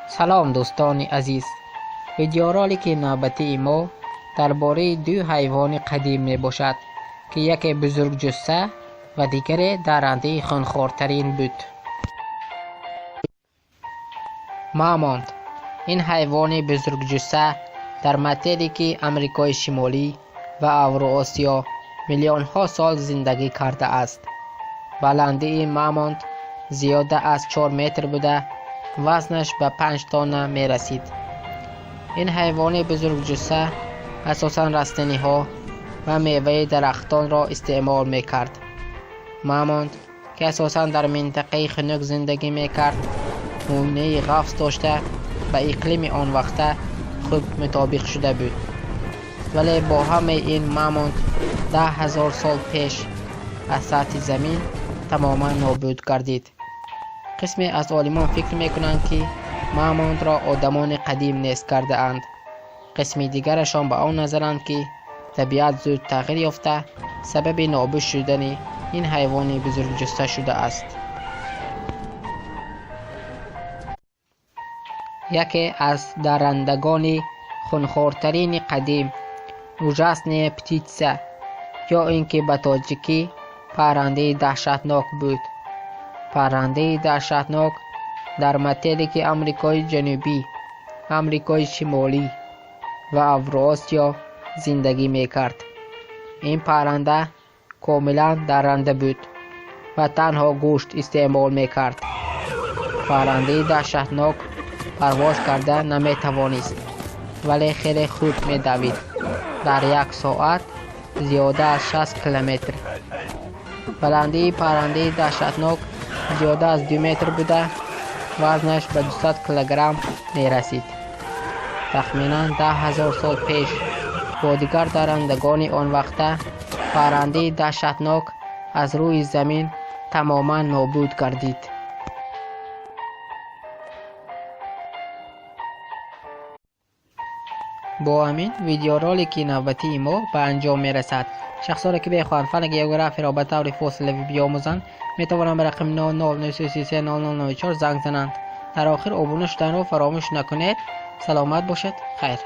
سلام دوستان عزیز. ویدیورولک نوبتی ما درباره دو حیوان قدیم می باشد که یکی بزرگ جثه و دیگری درنده خونخوارترین بود. مامونت. این حیوان بزرگ جثه در متریک امریکای شمالی و اوراسیا میلیون ها سال زندگی کرده است. بلندی این مامونت زیاده از 4 متر بوده، وزنش به 5 تن می رسید. این حیوان بزرگ جثه اساساً رستنی ها و میوه درختان را استعمال می کرد. مامونت که اساساً در منطقه خنک زندگی می کرد، موانع غوص داشته به اقلیم آن وقت خوب مطابق شده بود. ولی با همه این مامونت 10,000 سال پیش از سطح زمین تماما نابود گردید. قسمی از عالمان فکر میکنند که مامونت را آدمان قدیم نیست کرده اند. قسمی دیگرشان به آن نظرند که طبیعت زود تغییر یافته سبب نابود شدن این حیوان بزرگ جثه شده است. یکی از درندگان خونخوارترین قدیم اوژاسن پتیتسه یا اینکه به تاجیکی پرنده دهشتناک بود. پرنده دهشتناک در متریک امریکای جنوبی، امریکای شمالی و اوراسیا زندگی میکرد. این پرنده کاملا درنده بود و تنها گوشت استعمال میکرد. پرنده دهشتناک پرواز کرده نمیتوانست، ولی خیلی خوب میدوید. در 1 ساعت زیاده از 60 کیلومتر. بلندی پرنده دهشتناک زیاده از 2 متر بوده، وزنش به 200 کیلوگرم می رسید. تخمینا 10,000 سال پیش با دیگر درندگان آن وقت پرنده دهشتناک از روی زمین تماما نابود گردید. با همین ویدیورولک نوبتی ما به انجام می رسد. شخصانی که بخواهند فن گیوگرافی را به طور فاصله بیاموزند میتوانند به رقم 99330094 زنگ زنند. در آخر آبونه شدن را فراموش نکنید. سلامت باشید. خیر.